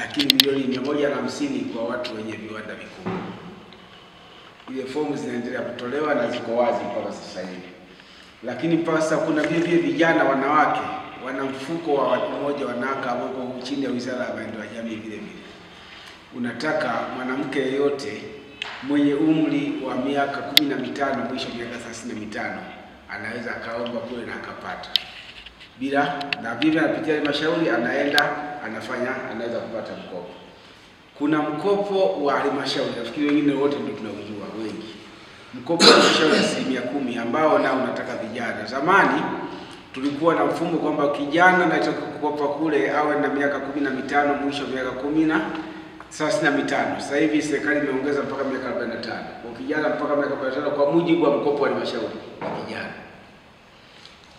lakini milioni 150 kwa watu wenye viwanda vikubwa. Ile fomu zinaendelea kutolewa na ziko wazi mpaka sasa hivi. Lakini mpaka sasa kuna vile vijana wanawake wana mfuko wa watu mmoja wanawake ambao chini ya Wizara ya Maendeleo ya Jamii vile vile. Unataka mwanamke yeyote mwenye umri wa miaka 15 mwisho miaka 35 anaweza akaomba kule na akapata. Bila na vile anapitia halmashauri anaenda anaweza kupata mkopo. Kuna mkopo wa halmashauri, nafikiri wengine wote ndio tunaujua wengi. Mkopo wa halmashauri 10% ambao nao unataka vijana. Zamani tulikuwa na mfumo kwamba kijana anataka kukopa kule awe na miaka 15 mwisho miaka 35. Sasa hivi serikali imeongeza mpaka miaka 45. Kwa kijana mpaka miaka 45 kwa mujibu wa mkopo wa halmashauri wa vijana.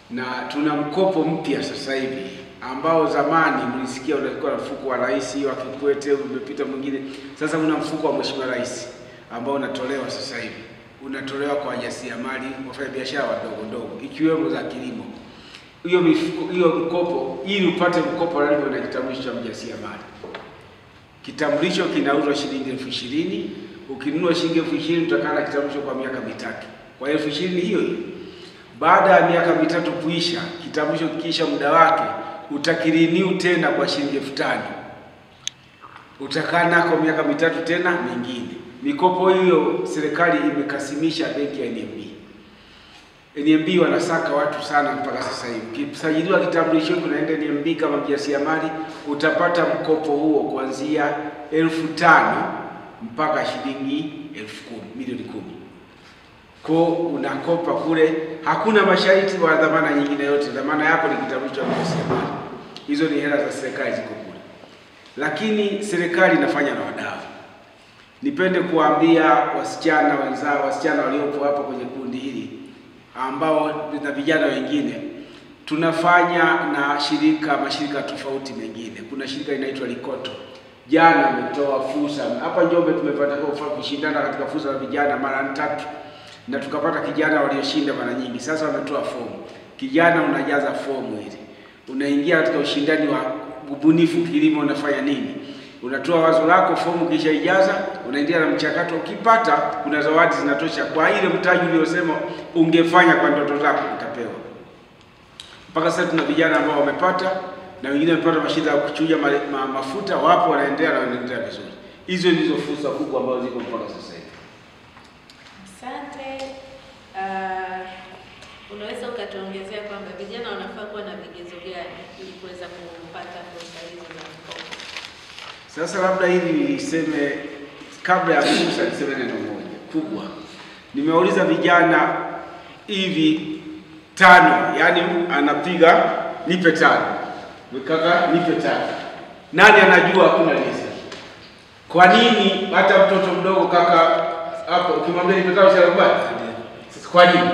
Na tuna mkopo mpya sasa hivi ambao zamani mlisikia ulikuwa na mfuko wa rais wa Kikwete, umepita mwingine. Sasa kuna mfuko wa Mheshimiwa Rais ambao unatolewa sasa hivi. Unatolewa kwa wajasiriamali, wafanyabiashara wadogo ikiwemo za kilimo. Hiyo mkopo ili upate mkopo lazima una kitambulisho cha mjasiriamali. Kitambulisho kinauzwa shilingi 20,000. Ukinunua shilingi 20,000 utakaa na kitambulisho kwa miaka 3. Kwa 20,000 hiyo. Baada ya miaka 3 kuisha, kitambulisho kikiisha muda wake, utakirenew tena kwa shilingi 5,000. Utakaa nako miaka 3 tena mingine. Mikopo hiyo serikali imekasimisha benki ya NMB. NMB wanasaka watu sana mpaka sasa hivi. Ukisajiliwa kitambulisho kunaenda NMB kama mjasiriamali, utapata mkopo huo kuanzia 5,000 mpaka shilingi 10,000, milioni 10. Kwa unakopa kule, hakuna masharti wa dhamana nyingine yote. Dhamana yako ni kitambulisho cha mjasiriamali. Hizo ni hela za serikali ziko kule. Lakini serikali inafanya na wadau. Nipende kuambia wasichana wenzao, wasichana waliopo hapa kwenye kundi hili ambao na vijana wengine, tunafanya na mashirika tofauti mengine. Kuna shirika inaitwa Likoto. Jana ametoa fursa hapa Njombe, tumepata kushindana katika fursa za vijana mara 3 na tukapata kijana walioshinda mara nyingi. Sasa wametoa fomu. Kijana unajaza fomu ile. Unaingia katika ushindani wa ubunifu kilimo, unafanya nini? Unatoa wazo lako, fomu kisha ijaza, unaendelea na mchakato. Ukipata kuna zawadi zinatosha kwa ile mtaji uliosema ungefanya kwa ndoto zako utapewa. Mpaka sasa tuna vijana ambao wamepata na wengine wamepata mashida ya kuchuja mafuta, wapo wanaendelea vizuri. Hizo ndizo fursa kubwa ambazo ziko mpaka sasa hivi. Asante. Unaweza ukatuongezea kwamba vijana wanafaa kuwa na vigezo gani ili kuweza kupata fursa hizo za mkopo? Sasa labda hili niseme kabla ya fursa niseme neno moja kubwa. Nimeuliza vijana hivi 5, yani anapiga nipe 5. Kaka nipe 5. Nani anajua hakuna lisa? Kwa nini hata mtoto mdogo kaka hapo ukimwambia nipe 5 usikubali? Sasa kwa nini?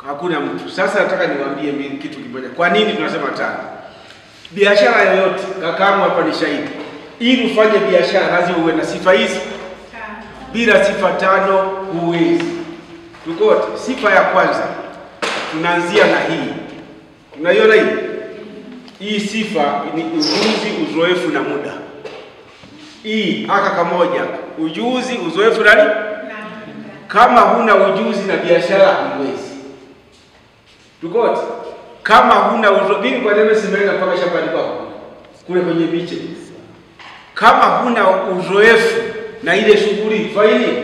Hakuna mtu. Sasa nataka niwaambie mimi kitu kimoja. Kwa nini tunasema 5? Biashara yoyote, kakaangu hapa ni shahidi. Ili ufanye biashara lazima uwe na sifa hizi. Bila sifa 5 huwezi. Tukote, sifa ya kwanza tunaanzia na hii. Unaiona hii? Hii sifa ni ujuzi, uzoefu na muda. Hii haka kamoja, ujuzi, uzoefu na nini? Kama huna ujuzi na biashara huwezi. Tukote, kama huna uzoefu kwa nini simeenda mpaka shambani kwako kule kwenye biche? Kama huna uzoefu na ile shughuli faini,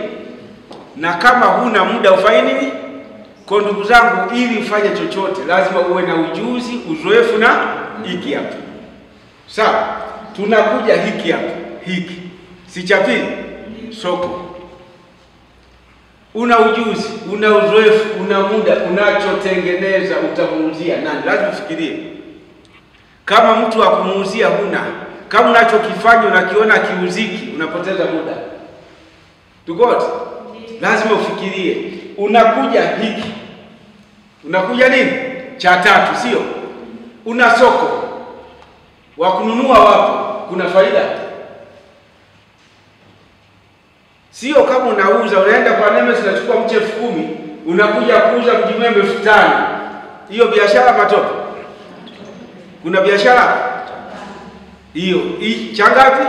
na kama huna muda ufaini nini? Kwa ndugu zangu, ili ufanye chochote lazima uwe na ujuzi, uzoefu na hiki hapa. Sawa? Tunakuja hiki hapa. Hiki. Si cha pili? Soko. Una ujuzi, una uzoefu, una muda, unachotengeneza utamuuzia nani? Lazima ufikirie. Kama mtu akumuuzia huna, kama unachokifanya unakiona kiuziki, unapoteza muda. Tukote? Lazima ufikirie. Unakuja hiki. Unakuja nini? Cha 3, sio? Una soko. Wa kununua wapo, kuna faida. Sio kama unauza, unaenda kwa Nemes unachukua mche 10,000, unakuja kuuza mjimembe 5,000. Hiyo biashara matope. Kuna biashara Hiyo cha ngapi?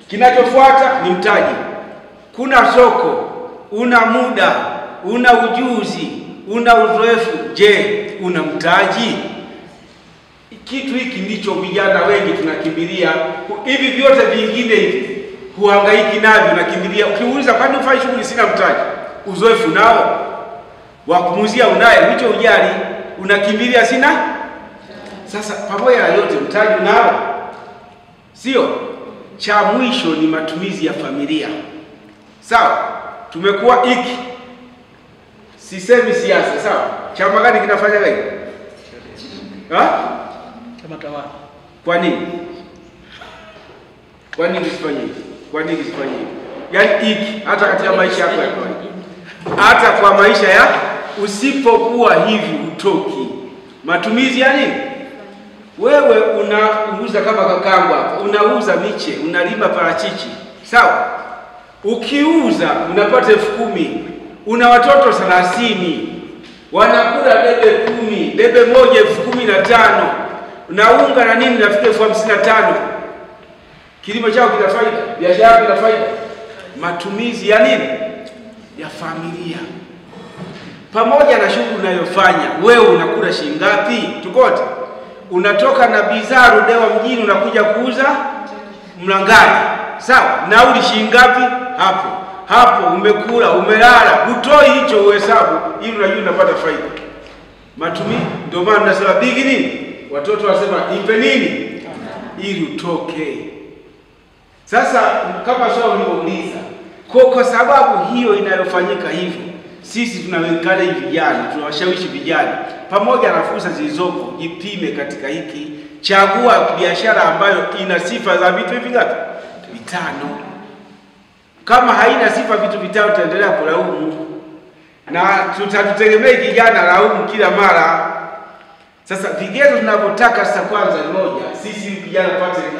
Kinachofuata ni mtaji. Kuna soko, una muda, una ujuzi, una uzoefu. Je, una mtaji? Kitu hiki ndicho vijana wengi tunakimbilia. Hivi vyote vingine hivi huhangaiki navyo, unakimbilia. Ukiuliza kwani ufanye shughuli, sina mtaji. Uzoefu nao, wa kumuzia unaye, hicho ujali, unakimbilia sina. Sasa pamoja na yote mtaji nao, sio cha mwisho ni matumizi ya familia. Sawa? Tumekuwa hiki. Sisemi siasa, sawa? Chama gani kinafanya hivi? Chama tawala. Kwa nini? Kwa nini usifanye hivi? Kwa nini usifanye hivi? Yaani hiki hata katika maisha yako ya kawaida. Hata kwa maisha ya usipokuwa hivi utoki. Matumizi ya nini? Wewe unauza kama kakangu hapa, unauza miche, unalima parachichi. Sawa? Ukiuza unapata 10,000. Una watoto 30. Wanakula debe 10, debe moja 15,000. Unaunga na nini nafika 55,000. Kilimo chako kina faida, biashara yako ina faida. Matumizi ya nini? Ya familia. Pamoja na shughuli unayofanya, wewe unakula shilingi ngapi? Tukote. Unatoka na bidhaa Ludewa mjini unakuja kuuza Mlangani. Sawa? Nauli shilingi ngapi? Hapo umekula, umelala, utoi hicho uhesabu ili unajua unapata faida. Matumizi ndio maana tunasema big nini? Watoto wasema nipe nini? Ili utoke. Sasa kama swali uliouliza, kwa sababu hiyo inayofanyika hivyo, sisi tunawekana hivi vijana, tunawashawishi vijana pamoja na fursa zilizopo, jipime katika hiki, chagua biashara ambayo ina sifa za vitu hivi ngapi? 5. Kama haina sifa vitu 5 tutaendelea kulaumu. Na tutategemea kijana laumu kila mara. Sasa vigezo tunavyotaka sasa, kwanza ni moja, sisi vijana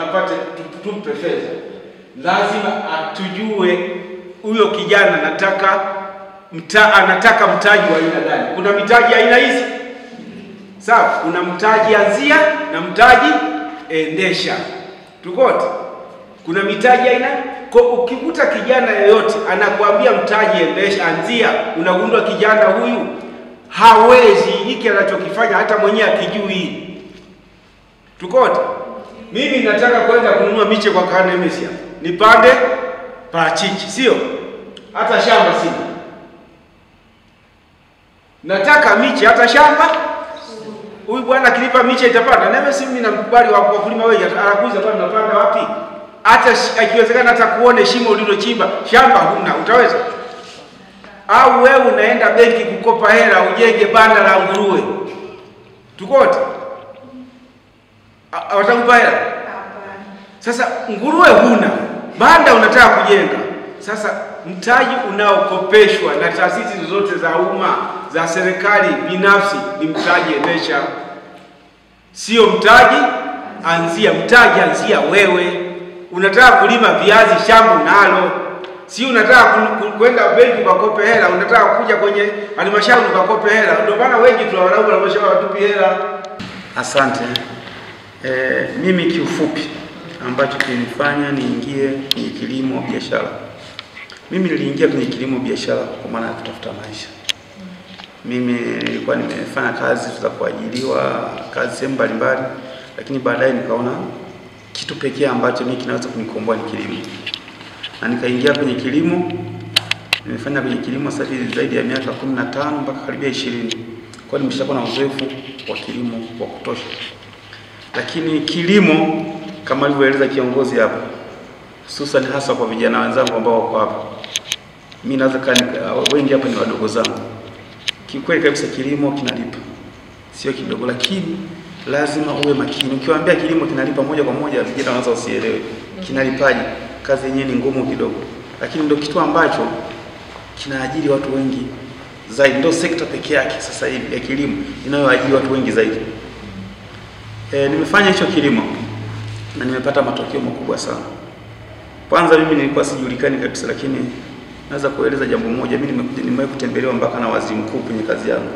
apate tumpe fedha. Lazima atujue huyo kijana anataka mtaji wa aina gani. Kuna mitaji aina hizi. Sawa, kuna mtaji anzia na mtaji endesha. Tukote. Kuna mitaji aina. Kwa ukikuta kijana yeyote anakuambia mtaji endesha anzia, unagundua kijana huyu hawezi hiki anachokifanya, hata mwenyewe akijui. Tukote. Mimi nataka kwenda kununua miche kwa Kanemesia. Nipande parachichi, sio? Hata shamba sina. Nataka miche, hata shamba. Huyu bwana akilipa miche itapanda. Na mimi namkubali wakulima wengi, anakuuliza bwana unapanda wapi? Hata akiwezekana hata kuone shimo ulilochimba, shamba huna, utaweza? Au wewe unaenda benki kukopa hela ujenge banda la nguruwe. Tukote. Watakupa hela? Sasa nguruwe huna, banda unataka kujenga. Sasa mtaji unaokopeshwa na taasisi zote za umma, za serikali, binafsi ni mtaji endesha. Sio mtaji anzia. Mtaji anzia wewe. Unataka kulima viazi, shamba nalo. Si unataka kwenda benki ukakope hela, unataka kuja kwenye halmashauri ukakope hela. Ndio maana wengi tunawalaumu halmashauri watupi hela. Asante. Mimi kiufupi ambacho kinifanya niingie kwenye kilimo biashara. Mimi niliingia kwenye kilimo biashara kwa maana ya kutafuta maisha. Mimi nilikuwa nimefanya kazi za kuajiriwa, kazi sehemu mbalimbali, lakini baadaye nikaona kitu pekee ambacho mimi kinaweza kunikomboa ni kilimo. Na nikaingia kwenye kilimo. Nimefanya kwenye kilimo sasa hivi zaidi ya miaka 15 mpaka karibia 20. Kwa hiyo nimeshakuwa na uzoefu wa kilimo wa kutosha. Lakini kilimo kama alivyoeleza kiongozi hapa, hususan hasa kwa vijana wenzangu ambao wako hapa, mimi naweza wengi hapa ni wadogo zangu. Kikweli kabisa kilimo kinalipa. Sio kidogo, lakini lazima uwe makini. Ukiwaambia kilimo kinalipa moja kwa moja, vijana wanaweza usielewe. Kinalipaje? Kazi yenyewe ni ngumu kidogo. Lakini ndio kitu ambacho kinaajiri watu wengi zaidi. Ndio sekta pekee yake sasa hivi ya kilimo inayoajiri watu wengi zaidi. Nimefanya hicho kilimo na nimepata matokeo makubwa sana. Kwanza mimi nilikuwa sijulikani kabisa, lakini naweza kueleza jambo moja. Mimi nimewahi kutembelewa mpaka na waziri mkuu kwenye kazi yangu.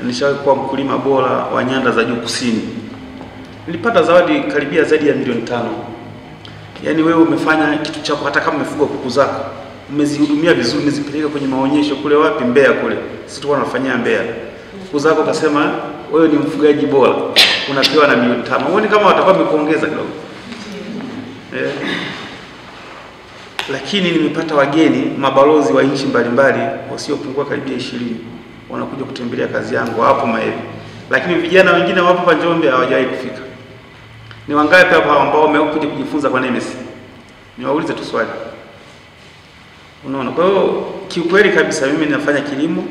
Nishawahi kuwa mkulima bora wa nyanda za juu kusini. Nilipata zawadi karibia zaidi ya milioni 5. Yaani wewe umefanya kitu chako, hata kama umefuga kuku zako, umezihudumia vizuri, umezipeleka kwenye maonyesho kule wapi, Mbeya kule. Sisi tulikuwa tunafanyia Mbeya. Kuku zako kasema wewe ni mfugaji bora, unapewa na milioni 5. Uone kama watakuwa wamekuongeza kidogo. Lakini nimepata wageni, mabalozi wa nchi mbalimbali wasiopungua karibia 20 wanakuja kutembelea kazi yangu hapo Mahevi. Lakini vijana wengine wapo hapa Njombe hawajawahi kufika. Ni wangapi hapa ambao wamekuja kujifunza kwa NMS? Niwaulize tu swali. Unaona? Kwa hiyo kiukweli kabisa mimi ninafanya kilimo,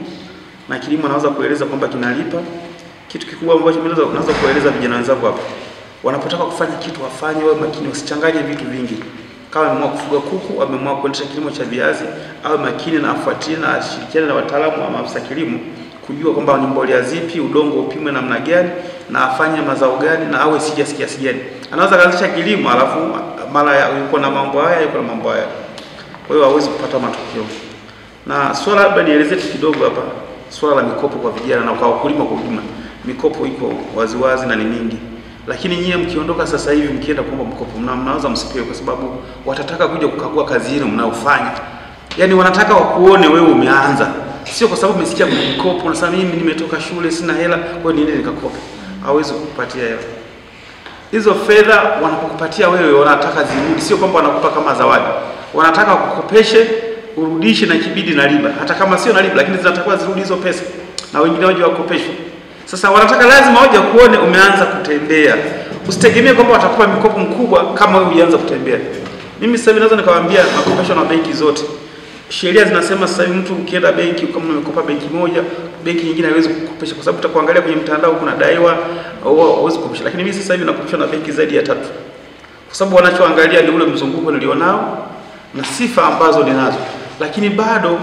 na kilimo naweza kueleza kwamba kinalipa. Kitu kikubwa ambacho mimi naweza kueleza vijana wenzangu hapa, wanapotaka kufanya kitu wafanye wawe makini, wasichanganye vitu vingi. Kama ameamua kufuga kuku, ameamua kuendesha kilimo cha viazi, awe makini na afuatilie na ashirikiane na wataalamu wa maafisa kilimo kujua kwamba ni mbolea zipi, udongo upimwe namna gani, na afanye mazao gani, na awe serious kiasi gani. Anaweza kuanzisha kilimo alafu mara yuko na mambo haya, yuko na mambo haya. Kwa hiyo hawezi kupata matokeo. Na swala labda nielezee kidogo hapa, swala la mikopo kwa vijana na kwa wakulima kwa ujumla. Mikopo iko waziwazi na ni mingi. Lakini nyie mkiondoka sasa hivi mkienda kuomba mkopo, mnaweza msipewe, kwa sababu watataka kuja kukagua kazi yenu mnaofanya. Yaani wanataka wakuone wewe umeanza. Sio kwa sababu umesikia kuna mikopo unasema mimi nimetoka shule sina hela, kwa hiyo niende nikakopa. Hawezi kukupatia hela. Hizo fedha wanapokupatia wewe wanataka zirudi, sio kwamba wanakupa kama zawadi. Wanataka kukopeshe, urudishe na kibidi na riba. Hata kama sio na riba, lakini zinatakiwa zirudi hizo pesa. Na wengine waje wakopeshwe. Sasa wanataka lazima waje kuone umeanza kutembea. Usitegemee kwamba watakupa mikopo mkubwa kama wewe uanza kutembea. Mimi sasa hivi naweza nikawaambia makopesho na benki zote. Sheria zinasema sasa hivi mtu ukienda benki, kama umekopa benki moja, benki nyingine haiwezi kukopesha kwa sababu utakuangalia kwenye mtandao kuna daiwa au hauwezi kukopesha. Lakini mimi sasa hivi nakopesha na benki zaidi ya 3. Kwa sababu wanachoangalia ni ule mzunguko nilionao na sifa ambazo ninazo. Lakini bado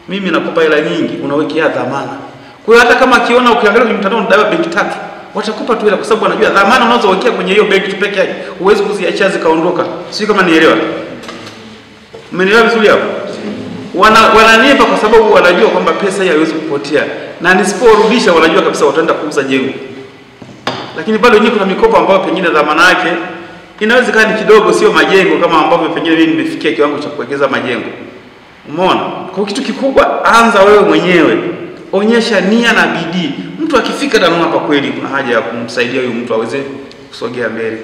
mimi nakupa hela nyingi, unawekea dhamana. Kwa hiyo hata kama akiona ukiangalia kwenye mtandao ni daiwa benki 3, watakupa tu hela kwa sababu wanajua dhamana unazowekea kwenye hiyo benki tu peke yake, huwezi kuziacha zikaondoka. Sio kama nielewa. Mmenielewa vizuri hapo? Wananipa kwa sababu wanajua kwamba pesa hii haiwezi kupotea. Na nisiporudisha wanajua kabisa wataenda kuuza jengo. Lakini bado nyinyi kuna mikopo ambayo pengine dhamana yake inaweza kuwa ni kidogo, sio majengo kama ambavyo pengine mimi nimefikia kiwango cha kuwekeza majengo. Umeona? Kwa kitu kikubwa anza wewe mwenyewe. Onyesha nia na bidii. Mtu akifika anaona kwa kweli kuna haja ya kumsaidia huyu mtu aweze kusogea mbele.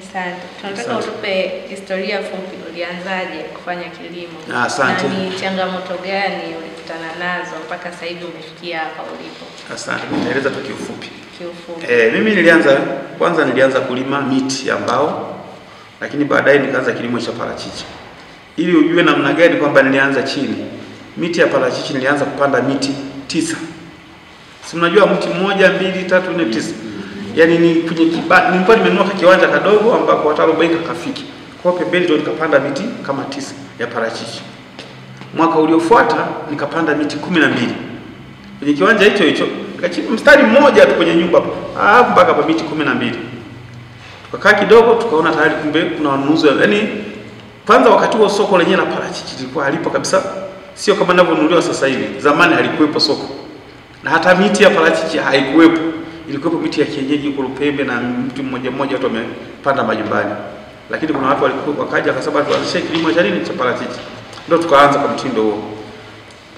Asante. Tunataka utupe historia fupi, ulianzaje kufanya kilimo? Asante. Na ni changamoto gani ulikutana nazo mpaka sasa hivi umefikia hapa ulipo? Asante. Nitaeleza tu kiufupi. Kiufupi. Mimi nilianza kulima miti ya mbao, lakini baadaye nikaanza kilimo cha parachichi. Ili ujue namna gani kwamba nilianza chini. Miti ya parachichi nilianza kupanda miti 9. Si mnajua mti 1, 2, 3, 4, 9. Yaani ni kwenye nilikuwa nimenunua kiwanja kadogo ambako hata robo eka kafiki. Kwa pembeni ndio nikapanda miti kama 9 ya parachichi. Mwaka uliofuata nikapanda miti 12. Kwenye kiwanja hicho nikachimba mstari mmoja tu kwenye nyumba hapo mpaka pa miti 12. Tukakaa kidogo tukaona tayari kumbe kuna wanunuzi. Yaani kwanza wakati huo soko lenyewe la parachichi lilikuwa halipo kabisa. Sio kama ninavyonunuliwa sasa hivi. Zamani halikuwepo soko. Na hata miti ya parachichi haikuwepo. Ilikuwepo miti ya kienyeji huko Lupembe na mtu mmoja watu wamepanda majumbani. Lakini kuna watu walikuwa wakaja akasema tuanzishe kilimo cha nini cha parachichi. Ndio tukaanza kwa mtindo huo.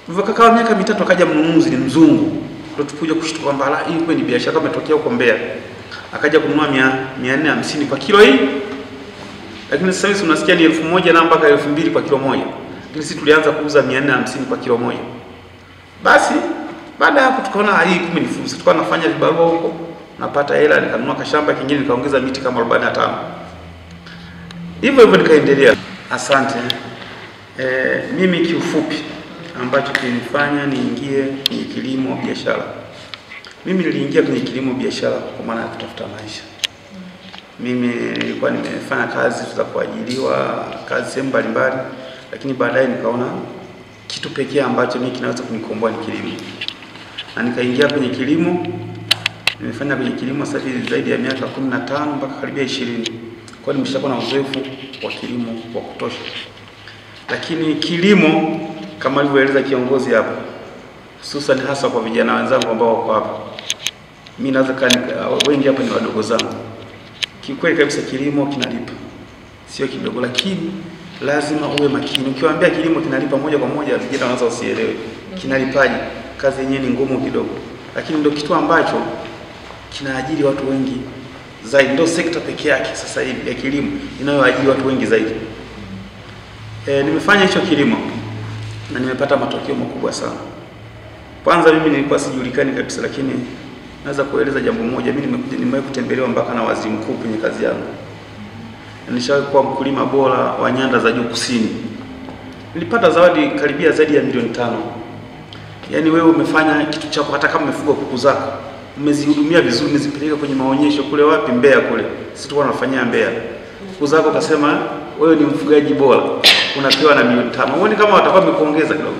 Vikakaa miaka 3 akaja mnunuzi ni mzungu. Ndio tukuja kushtuka kwamba hii ni biashara kama imetokea huko Mbeya. Akaja kununua 450 kwa kilo hii. Lakini sasa hivi tunasikia ni 1000 na mpaka 2000 kwa kilo moja. Lakini sisi tulianza kuuza 450 kwa kilo moja. Basi baada ya hapo tukaona hii kumbe ni fursa. Tukawa nafanya vibarua huko, napata hela, nikanunua kashamba kingine nikaongeza miti kama 45. Hivyo nikaendelea. Asante. Mimi kiufupi ambacho kinifanya niingie kwenye kilimo biashara. Mimi niliingia kwenye kilimo biashara kwa maana ya kutafuta maisha. Mimi nilikuwa nimefanya kazi za kuajiriwa, kazi sehemu mbalimbali, lakini baadaye nikaona kitu pekee ambacho mimi kinaweza kunikomboa ni kilimo. Na nikaingia kwenye kilimo. Nimefanya kwenye kilimo sasa hivi zaidi ya miaka 15 mpaka karibia 20. Kwa hiyo nimeshakuwa na uzoefu wa kilimo wa kutosha. Lakini kilimo kama alivyoeleza kiongozi hapa, hususan hasa kwa vijana wenzangu ambao wako hapa. Mimi naweza wengi hapa ni wadogo zangu. Kikweli kabisa kilimo kinalipa, sio kidogo, lakini lazima uwe makini. Ukiwaambia kilimo kinalipa moja kwa moja, vijana wanaweza usielewe kinalipaje. Kazi yenyewe ni ngumu kidogo, lakini ndio kitu ambacho kinaajiri watu wengi zaidi. Ndio sekta pekee yake sasa hivi ya kilimo inayoajiri watu wengi zaidi. Nimefanya hicho kilimo na nimepata matokeo makubwa sana. Kwanza mimi nilikuwa sijulikani kabisa, lakini naweza kueleza jambo moja. Mimi nimewahi kutembelewa mpaka na waziri mkuu kwenye kazi yangu. Nilishawahi kuwa mkulima bora wa nyanda za juu kusini. Nilipata zawadi karibia zaidi ya milioni 5. Yaani wewe umefanya kitu chako, hata kama umefuga kuku zako, umezihudumia vizuri, umezipeleka kwenye maonyesho kule wapi, Mbeya kule. Sisi tulikuwa tunafanyia Mbeya. Kuku zako ukasema wewe ni mfugaji bora, unapewa na milioni 5. Uone kama watakuwa wamekuongeza kidogo.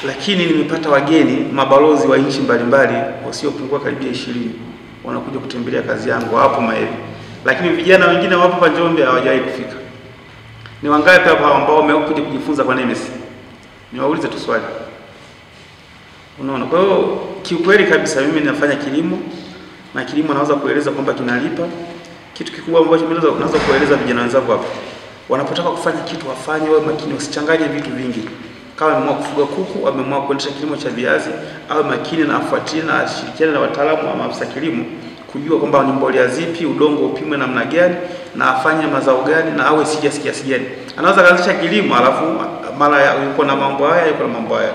Lakini nimepata wageni, mabalozi wa nchi mbalimbali wasiopungua karibia 20 wanakuja kutembelea kazi yangu hapo Mahevi. Lakini vijana wengine wapo hapa Njombe hawajawahi kufika. Ni wangapi hapa ambao wamekuja kujifunza kwa NEMES? Niwaulize tu swali. Unaona? Kwa hiyo kiukweli kabisa mimi ninafanya kilimo, na kilimo naweza kueleza kwamba kinalipa. Kitu kikubwa ambacho mimi naweza kueleza vijana wenzangu hapa, wanapotaka kufanya kitu wafanye wawe makini, wasichanganye vitu vingi. Kama ameamua kufuga kuku, ameamua kuendesha kilimo cha viazi, awe makini na afuatilie na ashirikiane na wataalamu wa maafisa kilimo kujua kwamba ni mbolea zipi, udongo upimwe namna gani, na afanye mazao gani, na awe serious kiasi gani. Anaweza kuanzisha kilimo alafu mara yuko na mambo haya, yuko na mambo haya.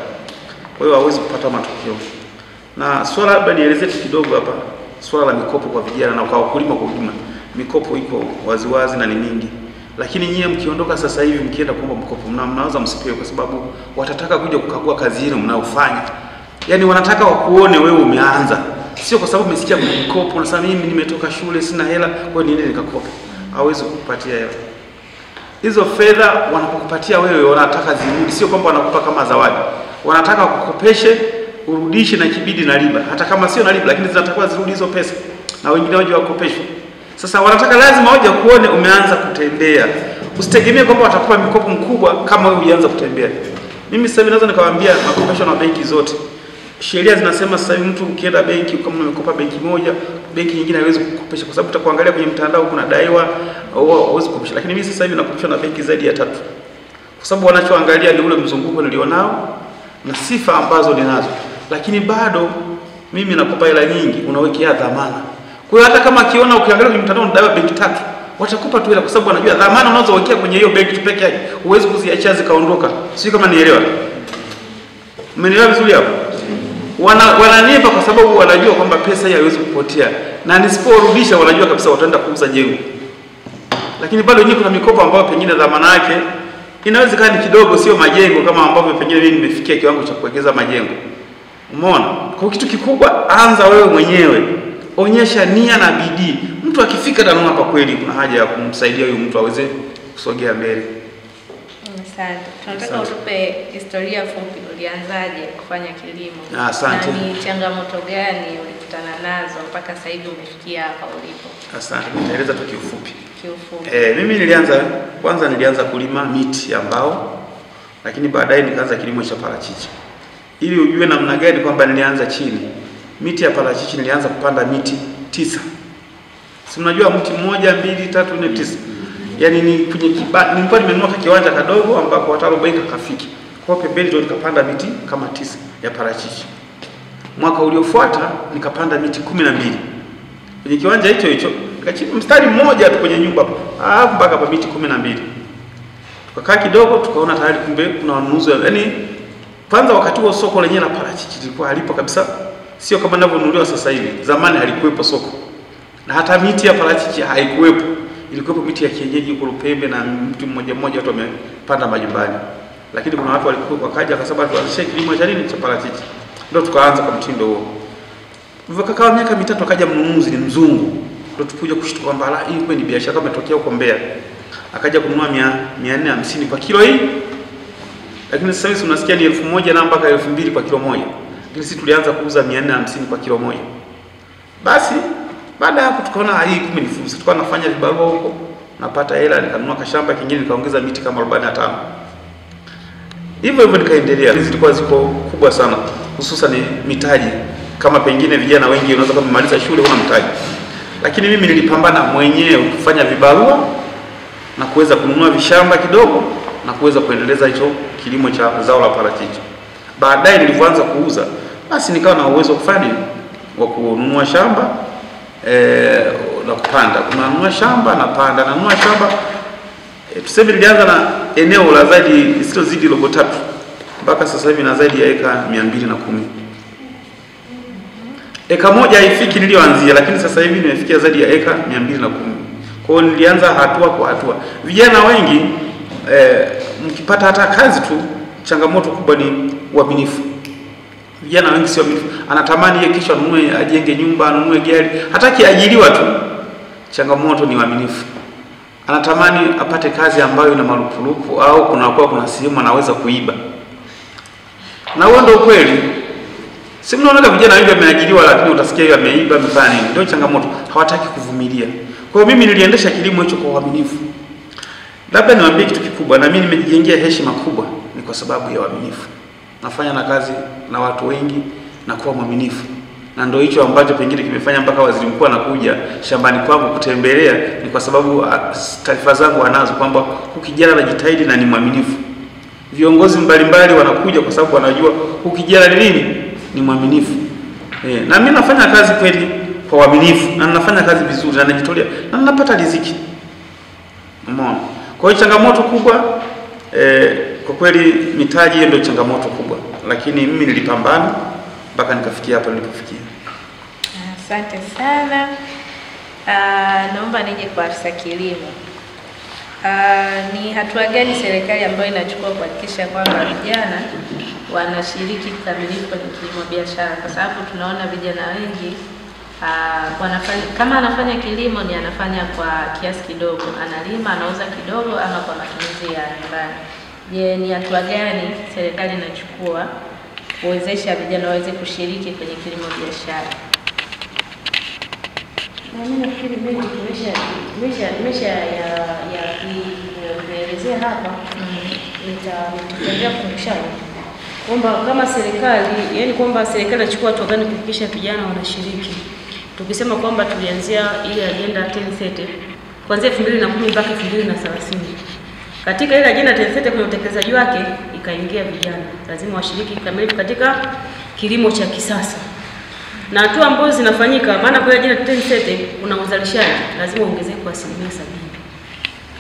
Kwa hiyo hawezi kupata matokeo. Na swala labda nielezee kidogo hapa, swala la mikopo kwa vijana na kwa wakulima kwa ujumla. Mikopo iko waziwazi na ni mingi. Lakini nyie mkiondoka sasa hivi mkienda kuomba mkopo, mnaweza msipewe, kwa sababu watataka kuja kukagua kazi yenu mnayofanya. Yaani wanataka wakuone wewe umeanza. Sio kwa sababu umesikia kuna mkopo unasema mimi nimetoka shule sina hela, kwa hiyo niende nikakopa. Hawezi kukupatia hela. Hizo fedha wanapokupatia wewe wanataka zirudi, sio kwamba wanakupa kama zawadi. Wanataka kukopeshe, urudishe na kibidi na riba. Hata kama sio na riba, lakini zinatakiwa zirudi hizo pesa. Na wengine waje wakopeshwe. Sasa wanataka lazima waje kuone umeanza kutembea. Usitegemee kwamba watakupa mikopo mkubwa kama wewe ulianza kutembea. Mimi sasa hivi naweza nikawaambia makopesho na benki zote, sheria zinasema sasa hivi mtu ukienda benki, kama umekopa benki moja, benki nyingine haiwezi kukopesha, kwa sababu utakuangalia kwenye mtandao kuna daiwa au hauwezi kukopesha. Lakini mimi sasa hivi nakopeshwa na benki zaidi ya 3, kwa sababu wanachoangalia ni ule mzunguko nilionao na sifa ambazo ninazo. Lakini bado mimi nakupa hela nyingi, unawekea dhamana. Kwa hiyo hata kama akiona ukiangalia kwenye mtandao ni daiwa benki 3, watakupa tu hela, kwa sababu wanajua dhamana unazowekea kwenye hiyo benki pekee yake huwezi kuziacha zikaondoka. Sio kama nielewa. Mmenielewa vizuri hapo? Wananipa kwa sababu wanajua kwamba pesa hii haiwezi kupotea, na nisiporudisha wanajua kabisa wataenda kuuza jengo. Lakini bado nyinyi kuna mikopo ambayo pengine dhamana yake inaweza kuwa ni kidogo, sio majengo kama ambavyo pengine mimi nimefikia kiwango cha kuwekeza majengo. Umeona? Kwa kitu kikubwa, anza wewe mwenyewe. Onyesha nia na bidii. Mtu akifika Dodoma hapa kweli kuna haja ya kumsaidia huyu mtu aweze kusogea mbele. Asante. Tunataka utupe historia fupi, ulianzaje kufanya kilimo? Asante. Na ni changamoto gani ulikutana nazo mpaka sasa hivi umefikia hapa ulipo? Asante. Nitaeleza tu kiufupi. Kiufupi. Mimi nilianza kulima miti ya mbao, lakini baadaye nikaanza kilimo cha parachichi. Ili ujue namna gani kwamba nilianza chini. Miti ya parachichi nilianza kupanda miti 9. Si mnajua mti 1, 2, 3, 4, 9. Yaani ni kwenye nilikuwa nimenunua kiwanja kadogo ambako watu 40 kafiki. Kwa pembeni ndio nikapanda miti kama 9 ya parachichi. Mwaka uliofuata nikapanda miti 12. Kwenye kiwanja hicho nikachimba mstari mmoja tu kwenye nyumba hapo mpaka pa miti 12. Tukakaa kidogo tukaona tayari kumbe kuna wanunuzi. Yaani kwanza wakati huo soko lenyewe la parachichi lilikuwa halipo kabisa. Sio kama ninavyonunuliwa sasa hivi. Zamani halikuwepo soko. Na hata miti ya parachichi haikuwepo. Ilikuwepo miti ya kienyeji huko Lupembe na mtu mmoja watu wamepanda majumbani. Lakini kuna watu walikuwa wakaja akasema tuanzishe kilimo cha nini cha parachichi. Ndio tukaanza kwa mtindo huo. Tukakaa miaka 3 akaja mnunuzi ni mzungu. Ndio tukuja kushtuka kwamba hii kweli ni biashara kama imetokea huko Mbeya. Akaja kununua 450 kwa kilo hii. Lakini sasa hivi unasikia ni 1000 na mpaka 2000 kwa kilo moja. Lakini sisi tulianza kuuza 450 kwa kilo moja. Basi baada ya hapo tukaona hii kumbe ni fursa. Tukawa nafanya vibarua huko, napata hela, nikanunua kashamba kingine, nikaongeza miti kama 45. Hivyo nikaendelea. Hizi zilikuwa ziko kubwa sana, hususan mitaji kama pengine vijana wengi unaweza kama maliza shule una mtaji. Lakini mimi nilipambana mwenyewe kufanya vibarua na kuweza kununua vishamba kidogo na kuweza kuendeleza hicho kilimo cha zao la parachichi. Baadaye nilipoanza kuuza, basi nikawa na uwezo kufanya wa kununua shamba na kupanda. Kununua shamba na panda, nanunua shamba tuseme nilianza na eneo la zaidi lisilozidi robo 3 mpaka sasa hivi na zaidi ya eka 210. Eka moja haifiki nilioanzia, lakini sasa hivi nimefikia zaidi ya eka 210. Kwa hiyo nilianza hatua kwa hatua. Vijana wengi mkipata hata kazi tu, changamoto kubwa ni uaminifu. Vijana wengi sio waaminifu. Anatamani yeye kesho anunue, ajenge nyumba, anunue gari, hataki ajiriwa tu. Changamoto ni uaminifu. Anatamani apate kazi ambayo ina marupurupu au kuna sehemu anaweza kuiba. Na huo ndio kweli. Si mnaona vijana wengi wameajiriwa lakini utasikia yeye ameiba, amefanya nini? Ndio changamoto. Hawataki kuvumilia. Kwa hiyo mimi niliendesha kilimo hicho kwa uaminifu. Labda niwaambie kitu kikubwa, na mimi nimejijengea heshima kubwa ni kwa sababu ya uaminifu. Nafanya na kazi na watu wengi na kuwa mwaminifu. Na ndio hicho ambacho pengine kimefanya mpaka waziri mkuu anakuja shambani kwangu kutembelea, ni kwa sababu taarifa zangu anazo kwamba kijana anajitahidi na ni mwaminifu. Viongozi mbalimbali wanakuja kwa sababu wanajua kijana ni nini? Ni mwaminifu. Na mimi nafanya kazi kweli kwa uaminifu na ninafanya kazi vizuri na najitolea na ninapata riziki. Umeona? Kwa hiyo changamoto kubwa kwa kweli mitaji hiyo ndio changamoto kubwa, lakini mimi nilipambana mpaka nikafikia hapa nilipofikia. Asante sana. Naomba nije kwa afisa kilimo. Ni hatua gani serikali ambayo inachukua kuhakikisha kwamba vijana wanashiriki kikamilifu kwenye kilimo biashara? Kwa sababu tunaona vijana wengi wanafanya, kama anafanya kilimo ni anafanya kwa kiasi kidogo, analima, anauza kidogo ama kwa matumizi ya nyumbani. Je, ni hatua gani serikali inachukua kuwezesha vijana waweze kushiriki kwenye kilimo biashara? Na mimi nafikiri mengi kuelezea hapa, nitaendelea kukumbushana kwamba kama serikali, yani kwamba serikali inachukua hatua gani kuhakikisha vijana wanashiriki. Tukisema kwamba tulianzia ile agenda 1030 kuanzia 2010 mpaka 2030. Katika ile agenda 1030 kwenye utekelezaji wake ikaingia vijana lazima washiriki kikamilifu katika kilimo cha kisasa. Na hatua ambazo zinafanyika, maana kwa agenda 1030 kuna uzalishaji lazima uongezeke kwa 70%.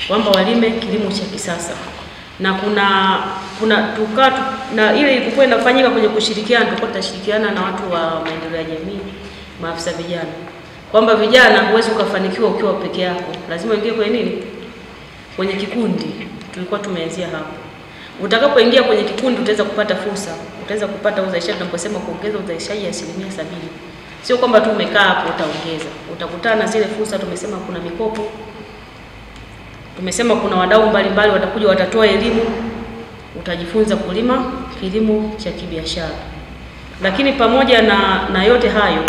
Kwamba walime kilimo cha kisasa. Na kuna na ile ilikuwa inafanyika kwenye kushirikiana, tulikuwa tutashirikiana na watu wa maendeleo ya jamii, maafisa vijana. Kwamba vijana huwezi ukafanikiwa ukiwa peke yako. Lazima uingie kwenye nini? Kwenye kikundi. Tulikuwa tumeanzia hapo. Utakapoingia kwenye kikundi utaweza kupata fursa, utaweza kupata uzalishaji. Tunaposema kuongeza uzalishaji 70%. Sio kwamba tu umekaa hapo utaongeza. Utakutana na zile fursa. Tumesema kuna mikopo. Tumesema kuna wadau mbalimbali watakuja watatoa elimu. Utajifunza kulima kilimo cha kibiashara. Lakini pamoja na yote hayo,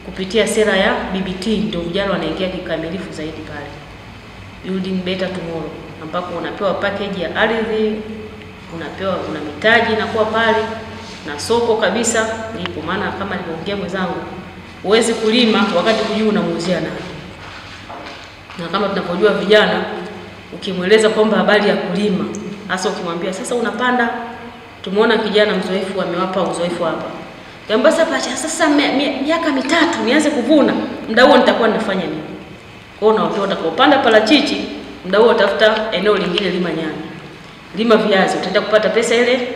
kupitia sera ya BBT ndio vijana wanaingia kikamilifu zaidi pale. Building Better Tomorrow, ambapo unapewa package ya ardhi, una mitaji inakuwa pale na soko kabisa lipo. Maana kama nilivyoongea mwenzangu, huwezi kulima wakati hujui unamuuzia nani. Na kama tunapojua vijana, ukimweleza kwamba habari ya kulima, hasa ukimwambia sasa unapanda, tumeona kijana mzoefu amewapa uzoefu hapa. Kiamba sasa miaka 3 nianze kuvuna, muda huo nitakuwa ninafanya nini? Kwa hiyo unaona utakapopanda parachichi, muda huo utafuta eneo lingine, lima nyanya, lima viazi, utaenda kupata pesa ile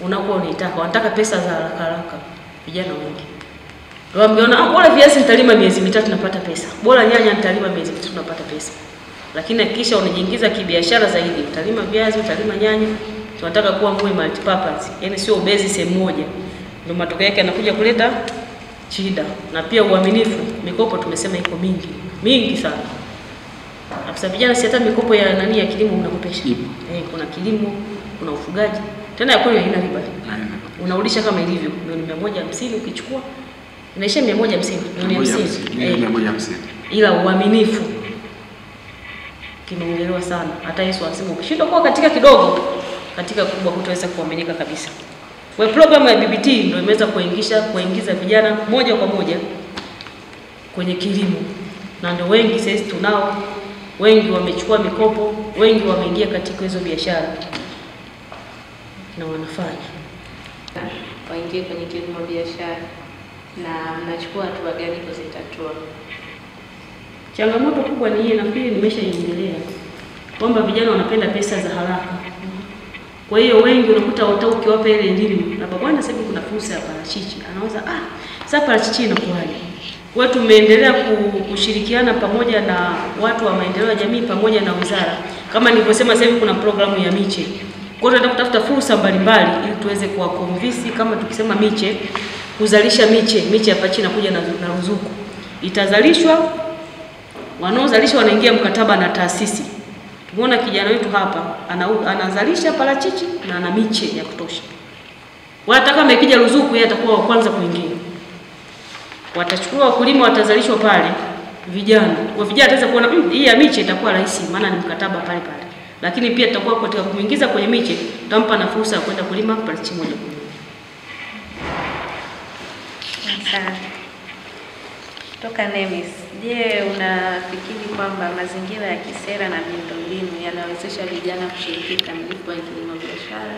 unakuwa unataka. Wanataka pesa za haraka vijana wengi. Ndio wameona bora viazi nitalima miezi 3 napata pesa, bora nyanya nitalima miezi 3 napata pesa. Lakini hakikisha unajiingiza kibiashara zaidi, utalima viazi, utalima nyanya. Tunataka kuwa multi purpose, yani sio ubezi sehemu moja. Ndio matokeo yake yanakuja kuleta shida. Na pia uaminifu, mikopo tumesema iko mingi sana. Afisa vijana si hata mikopo ya ya kilimo unakopesha. Kuna kilimo, kuna ufugaji. Tena ya kweli haina riba. Unaulisha kama ilivyo, milioni 150 ukichukua inaisha 150, milioni 150. Ila uaminifu kimeongelewa sana. Hata Yesu anasema ukishindwa kwa katika kidogo, katika kubwa hutaweza kuaminika kabisa. Kwa programu ya BBT ndio imeweza kuingiza vijana moja kwa moja kwenye kilimo, na ndio wengi sasa tunao, wengi wamechukua mikopo, wengi wameingia katika hizo biashara na wanafanya waingie kwenye kilimo biashara. Na mnachukua hatua gani kuzitatua? Changamoto kubwa ni hii, nafikiri nimeshaiongelea kwamba vijana wanapenda pesa za haraka. Kwa hiyo wengi unakuta hata ukiwapa ile elimu na bwana, sasa kuna fursa ya parachichi, anawaza sasa parachichi inakuwaje? Kwa hiyo tumeendelea kushirikiana pamoja na watu wa maendeleo ya jamii pamoja na wizara. Kama nilivyosema, sasa hivi kuna programu ya miche. Kwa hiyo tunataka kutafuta fursa mbalimbali ili tuweze kuwakonvince, kama tukisema miche, kuzalisha miche ya parachichi inakuja na ruzuku. Itazalishwa, wanaozalisha wanaingia mkataba na taasisi. Tumeona kijana wetu hapa anazalisha parachichi na ana miche ya kutosha. Hata kama ikija ruzuku, yeye atakuwa wa kwanza kuingia. Watachukua wakulima, watazalishwa pale vijana. Kwa vijana ataweza kuona hii ya miche itakuwa rahisi, maana ni mkataba pale pale. Lakini pia tutakuwa katika kumuingiza kwenye miche, tutampa na fursa ya kwenda kulima parachichi moja kwa moja. Asante. Toka NEMIS, je, unafikiri kwamba mazingira ya kisera na miundombinu yanawezesha vijana kushiriki kikamilifu kwenye kilimo biashara,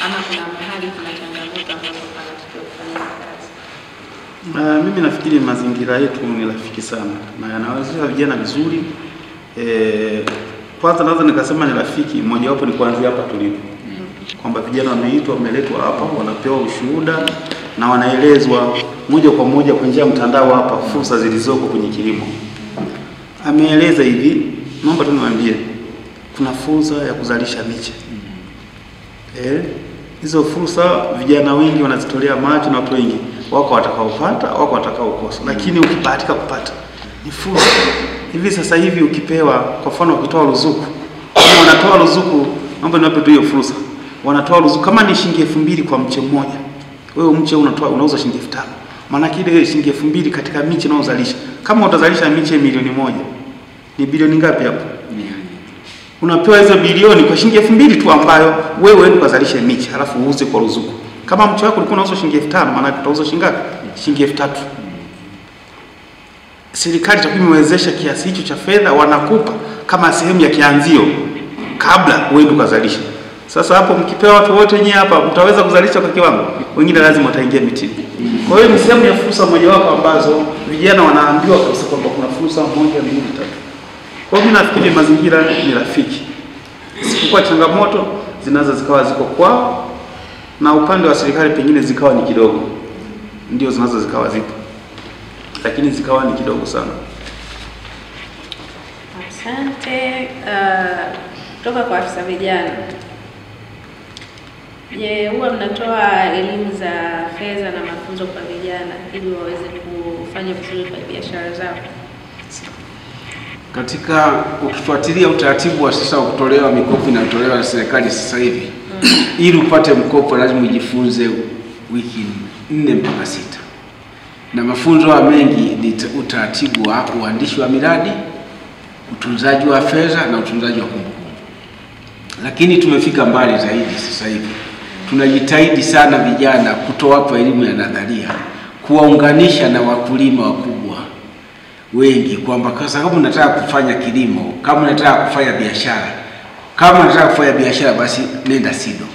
ama kuna mahali kuna changamoto ambazo wanatakiwa kufanya kazi? Mimi nafikiri mazingira yetu ni rafiki sana na yanawezesha vijana vizuri. Kwanza naweza nikasema ni rafiki, mmoja wapo ni kuanzia hapa tulipo. Kwamba vijana wameitwa, wameletwa hapa, wanapewa ushuhuda na wanaelezwa moja kwa moja kwa njia ya mtandao hapa fursa zilizoko kwenye kilimo. Ameeleza hivi, naomba tu niwaambie kuna fursa ya kuzalisha miche. Hizo fursa vijana wengi wanazitolea macho na watu wengi wako watakaopata, wako watakaokosa. Lakini ukibahatika kupata ni fursa. Hivi sasa hivi ukipewa, kwa mfano ukitoa ruzuku, kama wanatoa ruzuku, naomba niwape tu hiyo fursa. Wanatoa ruzuku kama ni shilingi 2,000 kwa mche mmoja. Wewe mche unauza shilingi 5,000. Maana kile shilingi 2,000 katika miche unaozalisha. Kama utazalisha miche milioni 1, ni bilioni ngapi hapo? Unapewa hizo bilioni kwa shilingi 2,000 tu, ambayo wewe ndio ukazalisha miche halafu uuze kwa ruzuku. Kama mche wako ulikuwa unauza shilingi 5,000, maana utauza shilingi ngapi? Shilingi 3,000. Serikali itakuwa imewezesha kiasi hicho cha fedha, wanakupa kama sehemu ya kianzio kabla wewe ndio ukazalisha. Sasa hapo mkipewa watu wote nyinyi hapa mtaweza kuzalisha kwa kiwango, wengine lazima wataingia mitini. Kwa hiyo ni sehemu ya fursa mojawapo ambazo vijana wanaambiwa kabisa kwamba kuna fursa 1, 2, 3. Kwa hiyo mimi nafikiri mazingira ni rafiki. Isipokuwa changamoto zinaweza zikawa ziko kwao na upande wa serikali pengine zikawa ni kidogo. Ndio zinaweza zikawa zipo. Lakini zikawa ni kidogo sana. Asante. Kutoka kwa afisa vijana, je, huwa mnatoa elimu za fedha na mafunzo kwa vijana ili waweze kufanya vizuri kwa biashara zao? Katika ukifuatilia utaratibu wa sasa kutolewa mikopo inayotolewa na serikali sasa hivi, ili upate mkopo lazima ujifunze wiki 4 mpaka 6. Na mafunzo mengi ni utaratibu wa uandishi wa miradi, utunzaji wa fedha na utunzaji wa kumbukumbu. Lakini tumefika mbali zaidi sasa hivi. Tunajitahidi sana vijana kutowapa elimu ya nadharia, kuwaunganisha na wakulima wakubwa wengi, kwamba kwa sababu nataka kufanya kilimo, kama nataka kufanya biashara, basi nenda SIDO.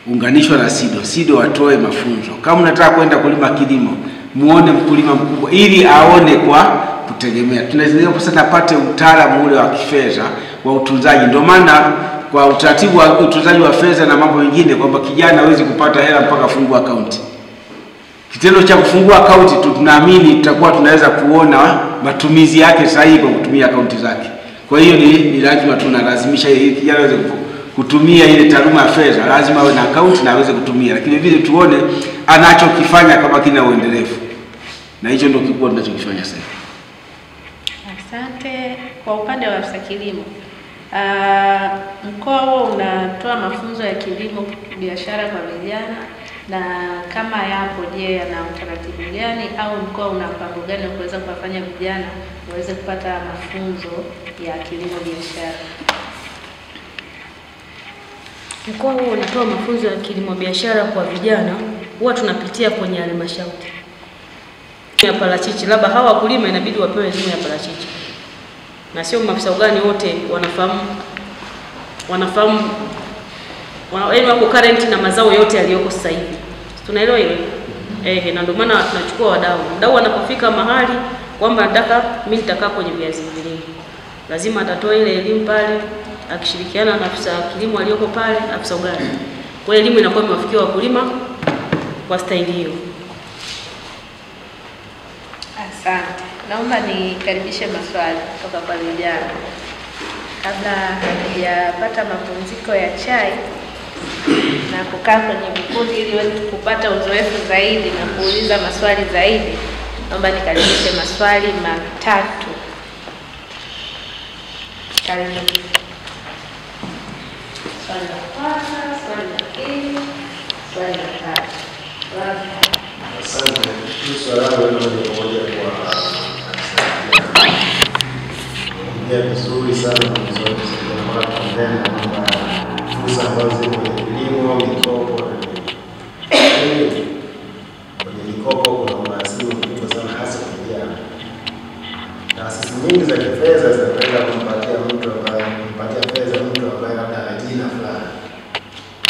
Unganishwa na SIDO watoe mafunzo. Kama nataka kwenda kulima kilimo, muone mkulima mkubwa ili aone kwa kutegemea. Tunaweza sana apate utaalamu ule wa kifedha wa utunzaji. Ndio maana kwa utaratibu wa utunzaji wa fedha na mambo mengine, kwamba kijana hawezi kupata hela mpaka afungua akaunti. Kitendo cha kufungua akaunti tunaamini tutakuwa tunaweza kuona matumizi yake sahihi kwa kutumia akaunti zake. Kwa hiyo ni lazima tunalazimisha kijana aweze kutumia ile taaluma ya fedha, lazima awe na akaunti na aweze kutumia, lakini vile tuone anachokifanya kama kina uendelevu. Na hicho ndio kikubwa tunachokifanya sasa. Asante. Kwa upande wa afisa kilimo, mkoa huo unatoa mafunzo ya kilimo biashara kwa vijana, na kama yapo, je, yana utaratibu gani au mkoa una mpango gani wa kuweza kuwafanya vijana waweze kupata mafunzo ya kilimo biashara? Mkoa huo unatoa mafunzo ya kilimo biashara kwa vijana huwa tunapitia kwenye halmashauri ya parachichi, labda hawa wakulima inabidi wapewe elimu ya parachichi, na sio maafisa ugani wote wanafahamu yaani wako current na mazao yote yaliyoko sasa hivi. Tunaelewa hilo? Na ndio maana tunachukua wadau. Mdau anapofika mahali kwamba nataka mimi nitakaa kwenye viazi mviringo, lazima atatoa ile elimu pale akishirikiana na afisa kilimo aliyoko pale, afisa ugani. Kwa elimu inakuwa imewafikia wakulima kwa staili hiyo. Asante. Naomba nikaribishe maswali kutoka kwa vijana. Kabla hatujapata mapumziko ya chai na kukaa kwenye vikundi ili wewe kupata uzoefu zaidi na kuuliza maswali zaidi, naomba nikaribishe maswali matatu. Karibu. Swali la kwanza, swali la pili, swali la tatu. Asante. Swali langu ni moja kwa vizuri sana mzuri kwa kuendelea kwamba fursa ambazo ziko kwenye kilimo, mikopo kwenye mikopo kuna urasimu mkubwa sana hasa kwa vijana. Taasisi nyingi za kifedha zinapenda kumpatia fedha mtu ambaye labda ana jina fulani.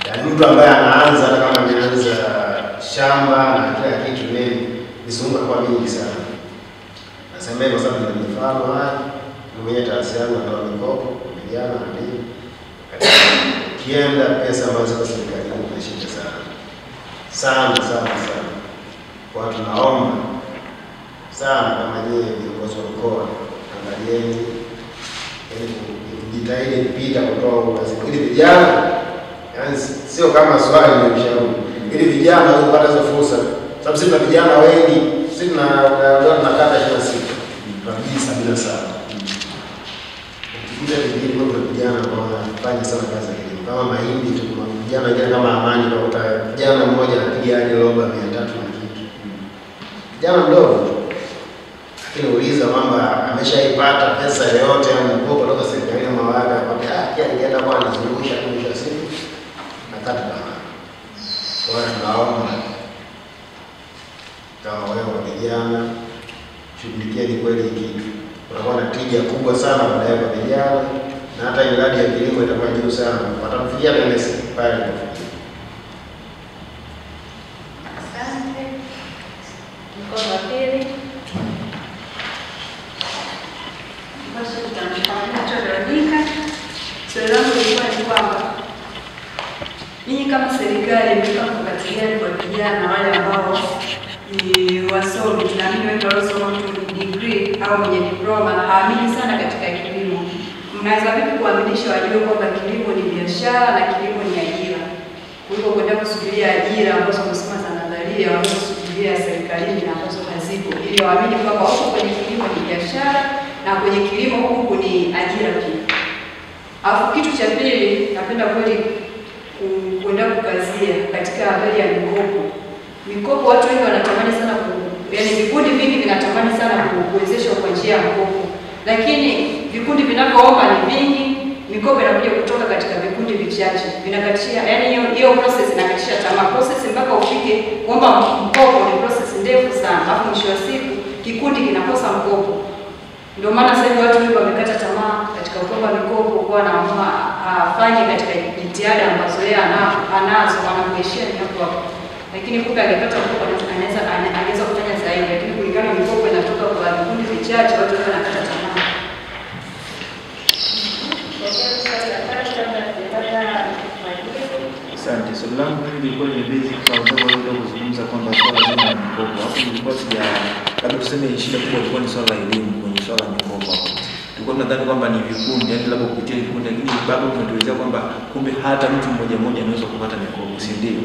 Yaani mtu ambaye anaanza kama ameanza shamba na kila kitu nisumbuka kwa mingi sana. Nasema hivyo sababu ni mfano haya mwenye taasisi yangu ndio mikopo vijana ndio kienda pesa ambazo kwa serikali inashinda sana. Kwa tunaomba sana kama nyinyi viongozi wa mkoa, angalieni ili kujitahidi kupita kutoa uwazi ili vijana, yani sio kama swali ni ushauri, ili vijana wapate hizo fursa, sababu sisi tuna vijana wengi, sisi tunakata 26 tunabidi 77 kile vingine kwa vijana ambao wanafanya sana kazi ya kilimo kama mahindi tu, kuna vijana wengine kama Amani, utakuta kijana mmoja anapiga hadi roba 300 na kitu, kijana mdogo, lakini uliza kwamba ameshaipata pesa yote au mkopo kutoka serikali ama wapi, akwambia kia ningeenda kwa anazungusha kwa siku na kata tamaa. Kwa hiyo tunaomba kama wewe vijana shughulikieni kweli kitu, unakuwa na tija kubwa sana baadaye kwa vijana, na hata miradi ya kilimo itakuwa juu sana, watafikia ile pale. Asante. Mkono wa pili. Basi tutamfanyia swali langu lilikuwa ni kwamba ninyi kama serikali mmekaa kufuatilia kwa vijana wale ambao ni wasomi, tunaamini wengi waliosoma degree au mwenye diploma haamini sana katika kilimo. Mnaweza vipi kuaminisha wajue kwamba kilimo ni biashara na kilimo ni ajira, kuliko kwenda kusubiria ajira ambazo kusema za nadharia wanazosubiria serikalini na ambazo hazipo, ili waamini kwamba huko kwenye kilimo ni biashara na kwenye kilimo huku ni ajira pia. Alafu kitu cha pili, napenda kweli kwenda kukazia katika habari ya mikopo. Mikopo watu wengi wanatamani sana yaani vikundi vingi vinatamani sana kuwezeshwa kwa njia ya mkopo. Lakini vikundi vinavyoomba ni vingi, mikopo inakuja kutoka katika vikundi vichache. Vinakatisha yaani hiyo process inakatisha tamaa. Process mpaka ufike kuomba mkopo ni process ndefu sana. Alafu mwisho wa siku kikundi kinakosa mkopo. Ndio maana sasa hivi watu wengi wamekata tamaa katika kuomba mikopo, kwa anaamua afanye katika jitihada ambazo yeye anazo anapoishia ni hapo hapo. Lakini kumbe angepata mkopo anaweza kufanya zaidi, lakini kulingana na mikopo inatoka kwa vikundi vichache, watu wengi wanakata tamaa. Asante. Swali langu lilikuwa ni basic kwa sababu leo kuzungumza kwamba swala zima la mikopo. Hapo nilikuwa labda tuseme shida kubwa ilikuwa ni swala la elimu kwenye swala la mikopo hapo. Tulikuwa tunadhani kwamba ni vikundi, yani labda kupitia vikundi, lakini baba umetuelezea kwamba kumbe hata mtu mmoja anaweza kupata mikopo, si ndio?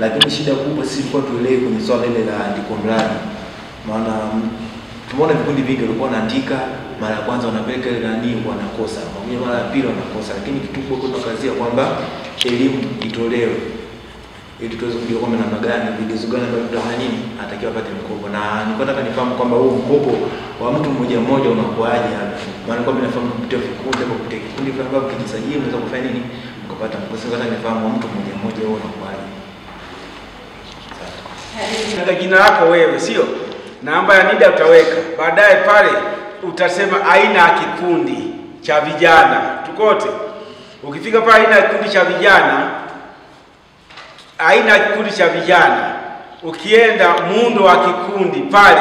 Lakini shida kubwa sisi tulikuwa tuelewe kwenye swala ile la andiko mradi. Maana tumeona vikundi vingi walikuwa wanaandika mara ya kwanza wanapeleka ile nani wanakosa, mara ya pili wanakosa, lakini kitu kubwa kuna kazi ya kwamba elimu itolewe ili tuweze kujua kwamba namna gani vigezo gani ambavyo mtu nini atakiwa apate mkopo. Na nilikuwa nataka nifahamu kwamba huu mkopo wa mtu mmoja unakuaje hapa, maana kwa mimi nafahamu kupitia vikundi au kupitia kikundi fulani ambapo kijisajili unaweza kufanya nini mkapata mkopo. Sasa nataka nifahamu wa mtu mmoja huo unakuaje. Jina lako wewe, sio? Namba ya NIDA utaweka. Baadaye pale utasema aina ya kikundi cha vijana. Tukote. Ukifika pale aina ya kikundi cha vijana, aina ya kikundi cha vijana, ukienda muundo wa kikundi pale,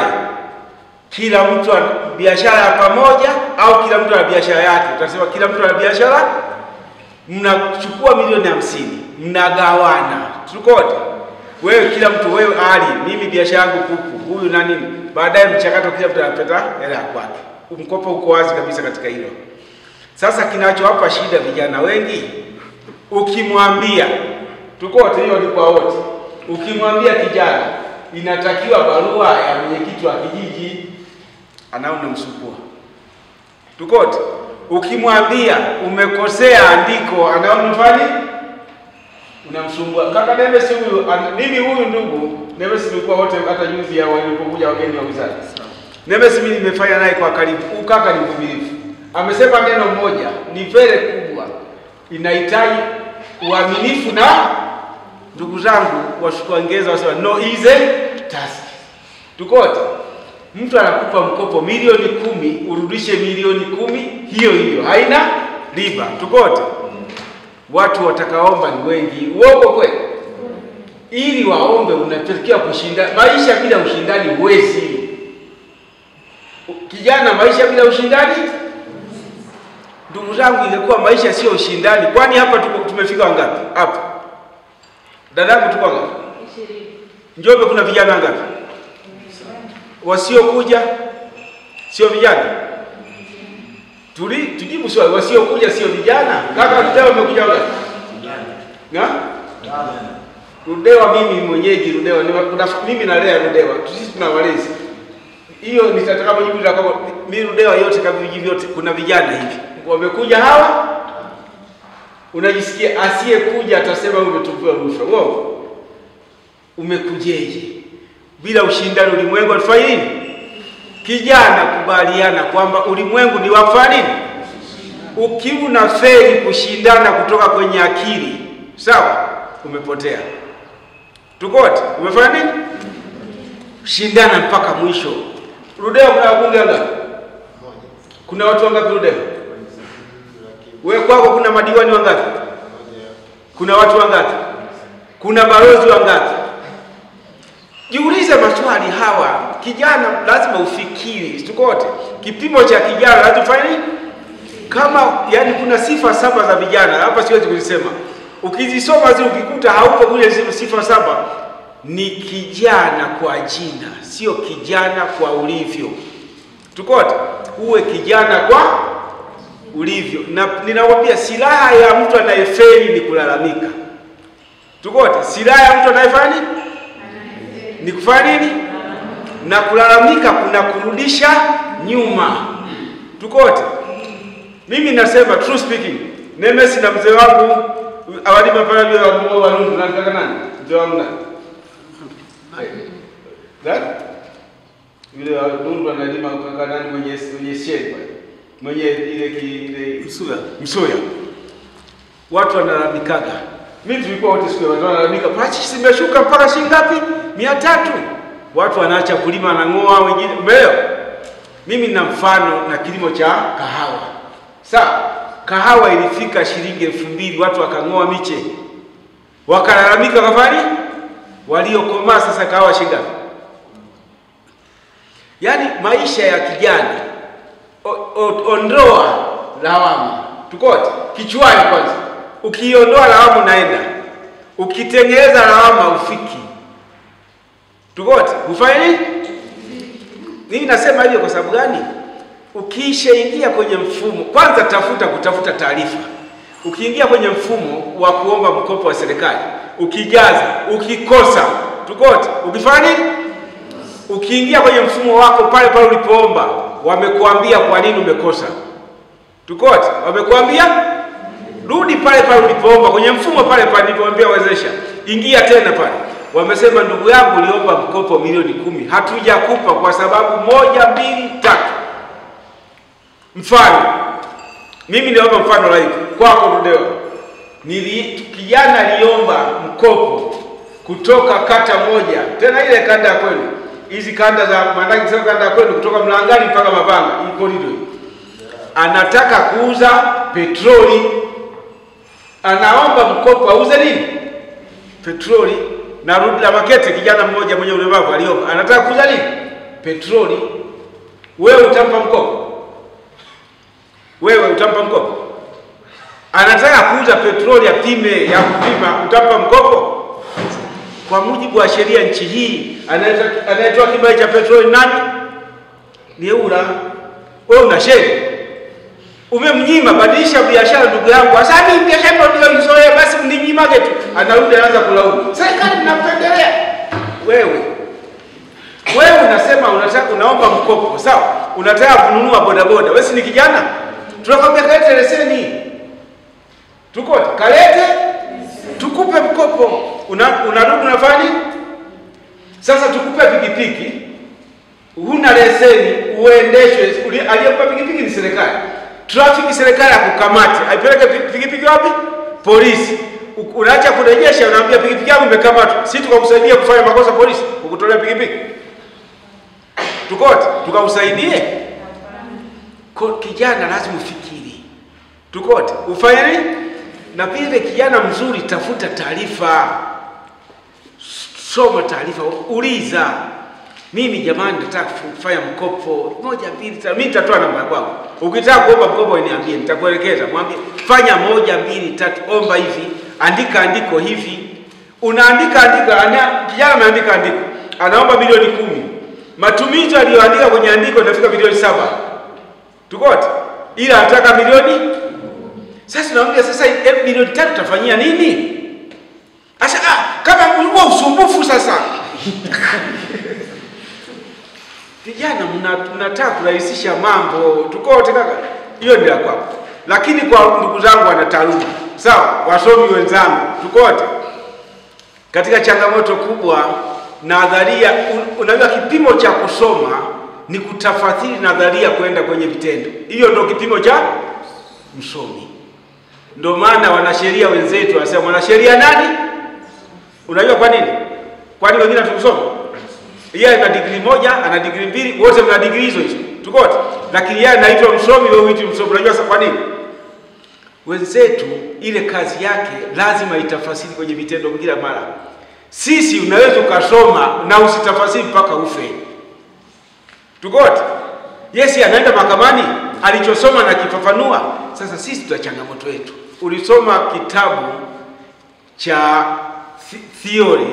kila mtu ana biashara ya pamoja au kila mtu ana biashara yake. Utasema kila mtu ana biashara, mnachukua milioni 50, mnagawana. Tukote. Wewe kila mtu, wewe Ali, mimi biashara yangu kuku, huyu na nini. Baadaye mchakato kila mtu anapata hela kwake. Mkopo uko wazi kabisa katika hilo. Sasa kinachowapa shida vijana wengi, ukimwambia, tukote hiyo ni kwa wote. Ukimwambia kijana inatakiwa barua ya mwenyekiti wa kijiji, anaona msukua. Tukote. Ukimwambia umekosea andiko, anaona mfanye unamsumbua. Kaka Nemesi huyu, mimi huyu ndugu Nemesi tulikuwa wote hata juzi ya walipokuja wageni wa wizara. Nemesi mimi nimefanya naye kwa karibu. Ukaka ni mvumilivu. Amesema neno moja, ni vile kubwa. Inahitaji uaminifu na ndugu zangu wasikuongeza wasema no is a task. Tukote. Mtu anakupa mkopo milioni 10, urudishe milioni 10 hiyo hiyo. Haina riba. Tukote. Watu watakaomba ni wengi. Uongo kweli? Ili waombe unapelekea kushinda. Maisha bila ushindani huwezi. Kijana, maisha bila ushindani? Ndugu zangu, ingekuwa maisha sio ushindani, kwani hapa tumefika wangapi? Hapa. Dadangu tuko wangapi? 20. Njombe kuna vijana wangapi? Wasiokuja sio vijana? Tujibu swali, wasiokuja sio vijana? Kaka Ludewa umekuja wangapi? Vijana. Ludewa mimi mwenyeji Ludewa, mimi nalea Ludewa. Sisi tuna walezi. Hiyo nitataka kujibu la kwamba mimi Ludewa yote kama vijiji vyote kuna vijana hivi. Wamekuja hawa, unajisikia asiyekuja atasema umetupiwa rushwa. Uongo? Umekujeje? Bila ushindani ulimwengu atafanya nini? Kijana, kubaliana kwamba ulimwengu ni wa nini? Ukiwa na feli kushindana kutoka kwenye akili, sawa? Umepotea. Tukote, umefanya nini? Shindana mpaka mwisho. Ludewa kuna wabunge wangapi? Kuna watu wangapi Ludewa? Wewe kwako kuna madiwani wangapi? Kuna watu wangapi? Kuna balozi wangapi? Jiulize maswali hawa. Kijana lazima ufikiri. Tukote. Kipimo cha kijana lazima ufanye nini? Kama yani kuna sifa 7 za vijana, hapa siwezi kuzisema. Ukizisoma zile ukikuta haupo kule sifa 7, ni kijana kwa jina, sio kijana kwa ulivyo. Tukote. Uwe kijana kwa ulivyo. Na ninawaambia silaha ya mtu anayefeli ni kulalamika. Tukote. Silaha ya mtu anayefanya nini? Ni kufanya nini? Na kulalamika kuna kurudisha nyuma. Tukote. Mimi nasema true speaking, Nemesi na mzee wangu awalima pale bila wa Nundu na kaka nani? Mzee wangu nani? Yule wa Nundu analima kaka nani mwenye sheri pale. Mwenye ile Msuya. Watu wanalalamikaga. Mimi tulikuwa wote siku watu wanalalamika, "Parachichi zimeshuka mpaka shilingi ngapi? 300." Watu wanaacha kulima na ngoa wengine. Umeelewa? Mimi nina mfano na kilimo cha kahawa. Sawa? Kahawa ilifika shilingi 2000, watu wakangoa miche. Wakalalamika kafani? Waliokomaa sasa kahawa shilingi ngapi? Yaani maisha ya kijana ondoa lawama. Tukote kichwani kwanza. Ukiondoa lawama naenda. Ukitengeneza lawama ufiki. Tukote ufanye nini? Mimi nasema hivyo kwa sababu gani? Ukishaingia kwenye mfumo, kwanza kutafuta taarifa. Ukiingia kwenye mfumo wa kuomba mkopo wa serikali, ukijaza, ukikosa, tukote, ukifanya nini? Ukiingia kwenye mfumo wako pale pale ulipoomba, wamekuambia kwa nini umekosa. Tukote, wamekuambia rudi pale pale ulipoomba kwenye mfumo pale pale nilipoambia wezesha. Ingia tena pale. Wamesema ndugu yangu uliomba mkopo milioni 10, hatujakupa kwa sababu 1, 2, 3. Mfano. Mimi niliomba mfano live kwako Ludewa. Kijana aliomba mkopo kutoka kata moja, tena ile kanda ya kwenu, hizi kanda za maandaki, sio kanda ya kwenu, kutoka Mlangani mpaka Mapanga, hii korido hii, anataka kuuza petroli, anaomba mkopo auze nini? Petroli. Na Rudi la Makete, kijana mmoja mwenye ulemavu aliomba, anataka kuuza nini? Petroli. Wewe utampa mkopo? Wewe utampa mkopo? Anataka kuuza petroli apime, ya kupima, utampa mkopo? Kwa mujibu wa sheria nchi hii, anayetoa kibali cha petroli nani? Ni EWURA. Wewe una sheria. Umemnyima, badilisha biashara ndugu yangu. Sasa mimi biashara ndio izoea, basi mninyimage tu. Anarudi anaanza kulaumu. Serikali inapendelea. Wewe unasema unaomba mkopo, sawa? Unataka kununua bodaboda. Wewe si ni kijana? Tunakwambia kalete leseni. Tukote, kalete tukupe mkopo. Unarudi unafanya nini? Sasa tukupe pikipiki. Huna leseni, uendeshwe. Aliyekupa pikipiki ni serikali. Trafiki serikali akukamate. Aipeleke pikipiki wapi? Polisi. Unaacha kurejesha, unaambia pikipiki yangu imekamatwa. Sisi tukakusaidia kufanya makosa polisi, kukutolea pikipiki. Tukote, tukakusaidie. Kijana lazima ufikiri. Tukote, ufanye nini? Na pia kijana mzuri, tafuta taarifa. Soma taarifa, uliza. Mimi jamani nataka kufanya mkopo 1 2 3. Mimi nitatoa namba yako. Ukitaka kuomba mkopo niambie, nitakuelekeza. Mwambie fanya 1 2 3, omba hivi, andika andiko hivi. Unaandika kijana ameandika andiko. Anaomba milioni 10. Matumizi aliyoandika kwenye andiko inafika milioni 7. Tukote. Ila anataka milioni. Sasa naambia sasa milioni 3 tutafanyia nini? Sasa kama ulikuwa usumbufu sasa. Vijana mnataka kurahisisha mambo. Tukote kaka. Hiyo ndio kwako. Lakini kwa ndugu zangu wana taaluma, sawa? Wasomi wenzangu, tukote. Katika changamoto kubwa nadharia, unajua kipimo cha kusoma ni kutafasiri nadharia kwenda kwenye vitendo. Hiyo ndio kipimo cha msomi. Ndio maana wanasheria wenzetu wanasema mwanasheria nani? Unajua kwa nini? Kwani wengine tukusoma? Yeye ana degree 1, ana degree 2, wote mna degree hizo. Tukote. Lakini yeye anaitwa msomi, wewe uitwi msomi. Unajua kwa nini? Wenzetu ile kazi yake lazima itafasiri kwenye vitendo kila mara. Sisi unaweza ukasoma na usitafasiri mpaka ufe. Tukote. Yesi anaenda mahakamani, alichosoma na kifafanua. Sasa sisi tuna changamoto yetu. Ulisoma kitabu cha theory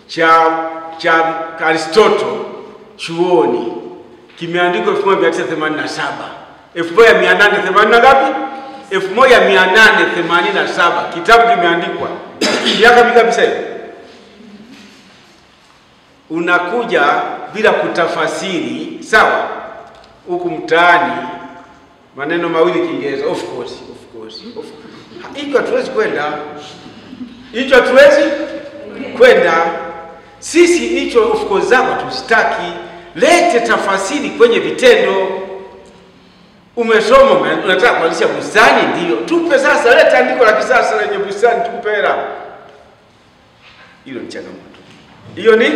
cha Aristotle chuoni, kimeandikwa 1987. 1880 ngapi? 1887. Kitabu kimeandikwa. Miaka mingapi sasa? Unakuja bila kutafasiri, sawa? Huku mtaani maneno mawili Kiingereza, of course. Hicho hatuwezi kwenda. Sisi hicho of course zako tusitaki. Lete tafasiri kwenye vitendo. Umesoma, unataka kuanzisha bustani, ndio. Tupe sasa, leta andiko la kisasa lenye bustani, tukupe hela. Hilo ni changamoto. Hiyo ni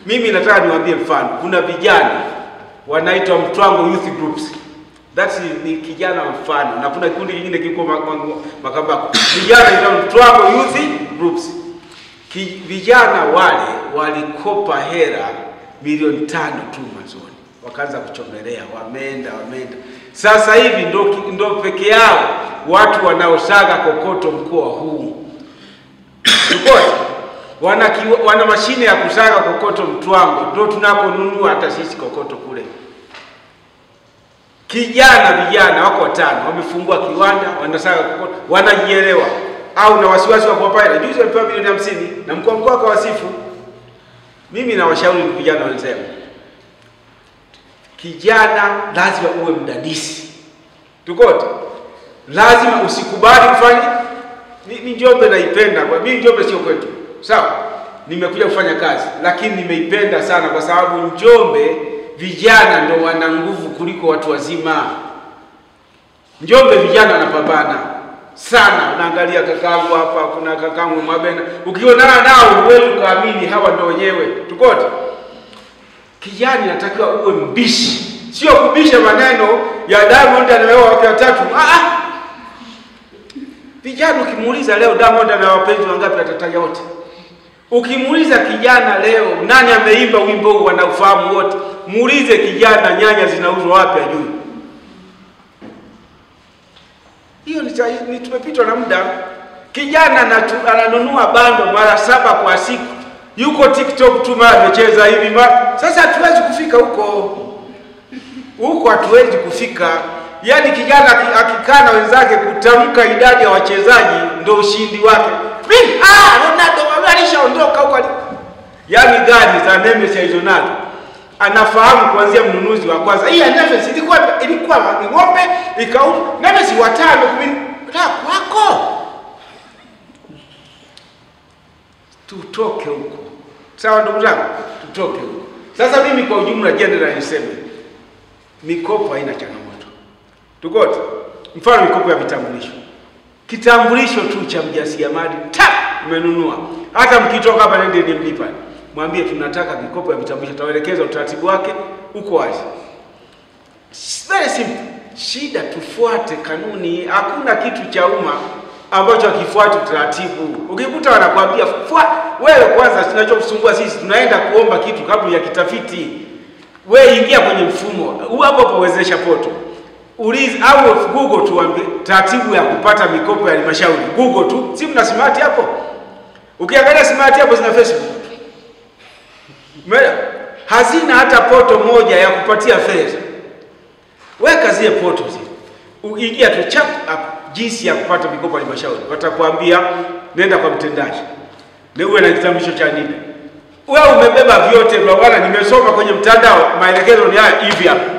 mimi nataka niwaambie mfano. Kuna vijana wanaitwa Mtwango Youth Groups. That's ni kijana mfano. Na kuna kikundi kingine kiko Makambako. Vijana ndio Mtwango Youth Groups. Vijana wale walikopa hela milioni 5 tu mwanzoni. Wakaanza kuchomelea, wameenda. Sasa hivi ndo peke yao watu wanaosaga kokoto mkoa huu. Tukote. Wana mashine ya kusaga kokoto Mtwango, ndio tunakonunua hata sisi kokoto kule. Vijana wako 5 wamefungua kiwanda, wanasaga kokoto, wanajielewa. Au na wasiwasi wa kuwapa hela. Juzi walipewa milioni 50 na mkuu wa mkoa akawasifu. Mimi na washauri vijana wenzangu. Kijana lazima uwe mdadisi. Tukote. Lazima usikubali kufanya. Mimi Njombe naipenda. Mimi Njombe sio kwetu. Sawa? Nimekuja kufanya kazi, lakini nimeipenda sana kwa sababu Njombe vijana ndio wana nguvu kuliko watu wazima. Njombe vijana wanapambana. sana. Unaangalia kakangu hapa, kuna kakangu Mwabena, ukionana nao huwezi kuamini hawa ndio wenyewe. Tukote kijana natakiwa uwe mbishi, sio kubisha maneno ya Diamond anaoa wake watatu. Vijana ukimuuliza leo Diamond ana wapenzi wangapi atataja wote. Ukimuuliza kijana leo nani ameimba wimbo huu wanaufahamu wote. Muulize kijana nyanya zinauzwa wapi ajui. Hiyo ni tumepitwa na muda. Kijana ananunua bando mara 7 kwa siku. Yuko TikTok tu mara amecheza hivi sasa hatuwezi kufika huko. Huko hatuwezi kufika. Yaani kijana akikaa na wenzake kutamka idadi ya wachezaji ndio ushindi wake. Mimi Ronaldo alishaondoka huko. Yaani gani za Nemes ya Ronaldo? Anafahamu kuanzia mnunuzi wa kwanza. Hii Nemes ilikuwa ng'ombe ikauzwa. Nemes watano 10 wako. Tutoke huko. Sawa ndugu zangu, tutoke huko. Sasa mimi kwa ujumla general niseme mikopo haina changamoto. Tukote. Mfano mikopo ya vitambulisho. Kitambulisho tu cha mjasiriamali umenunua. Hata mkitoka hapa nende nimlipa. Mwambie tunataka mikopo ya vitambulisho, tawaelekeza utaratibu wake uko wazi. Very simple. Shida tufuate kanuni, hakuna kitu cha umma ambacho hakifuati utaratibu. Ukikuta wanakuambia wewe kwanza tunachokusumbua sisi tunaenda kuomba kitu kabla ya kitafiti. Wewe ingia kwenye mfumo. Hapo powezesha poto. Uliza au Google tuambie taratibu ya kupata mikopo ya halmashauri. Google tu, si mna smart hapo. Ukiangalia smart hapo zina Facebook. Hazina hata poto moja ya kupatia fedha. Weka zile poto zile. Uingia tu chap up jinsi ya kupata mikopo ya halmashauri. Watakwambia nenda kwa mtendaji. Uwe na kitambulisho cha NIDA. Wewe umebeba vyote bwana, nimesoma kwenye mtandao maelekezo ni haya hivi hapa.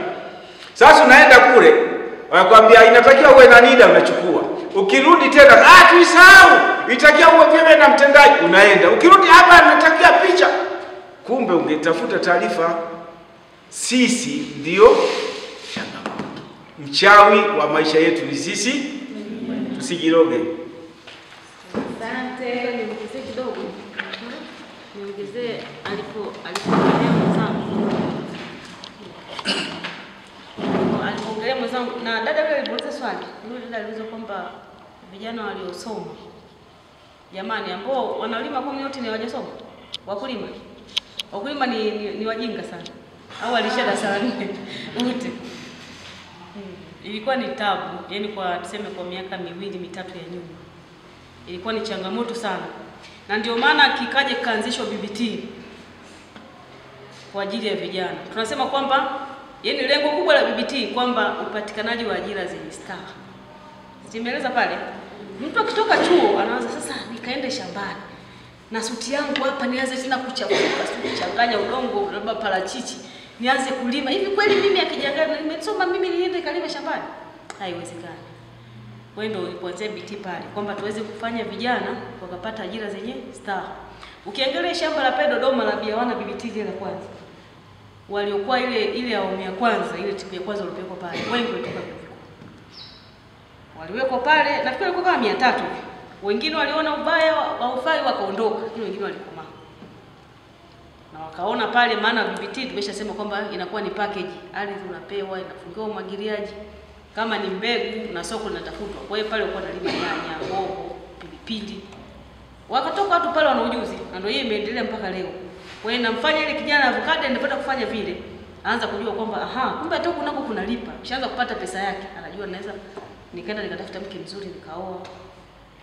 Sasa unaenda kule, wanakuambia inatakiwa uwe na NIDA unachukua. Ukirudi tena, tuisahau, itakiwa uwe pia na mtendaji, unaenda. Ukirudi hapa natakia picha. Kumbe ungetafuta taarifa. Sisi ndio changamoto. Mchawi wa maisha yetu ni sisi. Tusijiroge. Asante, niongezee kidogo. Niongezee alipoongelea mwenzangu. Alipoongelea mwenzangu na dada yule aliuliza swali. Yule dada aliuliza kwamba vijana waliosoma jamani ambao wanalima kwa yote ni hawajasoma. Wakulima. Wakulima ni wajinga sana. Au alishada sana wote. Ilikuwa ni tabu, yani kwa tuseme kwa miaka 2-3 ya nyuma. Ilikuwa ni changamoto sana. Na ndio maana kikaje kaanzishwa BBT kwa ajili ya vijana. Tunasema kwamba yani lengo kubwa la BBT kwamba upatikanaji wa ajira zenye staha. Zimeeleza pale. Mtu akitoka chuo anaanza sasa nikaende shambani. Na suti yangu hapa nianze tena kuchafuka, kuchanganya udongo, labda parachichi, nianze kulima. Hivi kweli mimi akijangana nimesoma mimi niende kalime shambani? Haiwezekani. Wewe ndio ulipoanzia BBT pale kwamba tuweze kufanya vijana wakapata ajira zenye staha. Ukiangalia shamba la pale Dodoma la Biawana BBT ile la kwanza. Waliokuwa ile awamu ya kwanza, ile timu ya kwanza walipelekwa pale. Wengi walitoka huko. Waliwekwa pale, nafikiri walikuwa kama 300 hivi. Wengine waliona ubaya wa ufai wakaondoka, lakini wengine walikoma. Na wakaona pale maana BBT tumeshasema kwamba inakuwa ni package. Ardhi unapewa, inafungiwa umwagiliaji. Kama ni mbegu na soko linatafutwa. Kwa hiyo pale walikuwa wanalima nyanya, hoho, pilipili. Wakatoka watu pale wana ujuzi. Na ndio hiyo imeendelea mpaka leo. Kwa hiyo namfanya ile kijana avocado anapenda kufanya vile. Aanza kujua kwamba kumbe hata huko nako kunalipa. Kishaanza kupata pesa yake. Anajua naweza nikaenda nikatafuta mke mzuri nikaoa.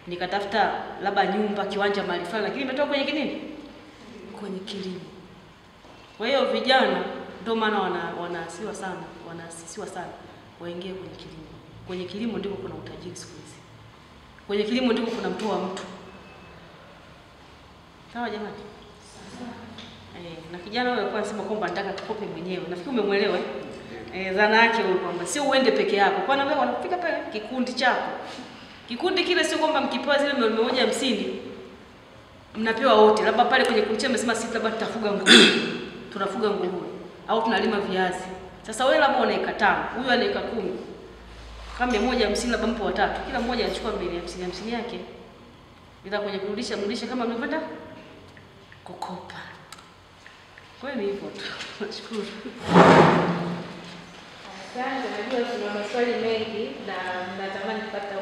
Nikatafuta labda nyumba, kiwanja mahali fulani, lakini imetoka kwenye kinini? Kwenye kilimo. Kwa hiyo vijana ndio maana wanaasisiwa sana waingie kwenye kilimo. Kwenye kilimo ndiko kuna utajiri siku hizi. Kwenye kilimo ndiko kuna mtoa mtu. Sawa jamani? Na kijana wewe alikuwa anasema kwamba nataka tukope mwenyewe. Nafikiri umemuelewa zana yake wewe kwamba sio uende peke yako. Kwa nini wewe unafika pale kikundi chako? Kikundi kile sio kwamba mkipewa zile 150 mnapewa wote. Labda pale kwenye kundi mmesema sisi labda tutafuga nguruwe. Tunafuga nguruwe au tunalima viazi. Sasa wewe labda una eka 5, huyu ana eka 10. kama 150 labda mpo watatu, kila mmoja anachukua 250 yake, bila kwenye kurudisha kama mlivyoenda kukopa. Kwa hiyo ni hivyo tu. Nashukuru. Asante, najua kuna maswali mengi na natamani kupata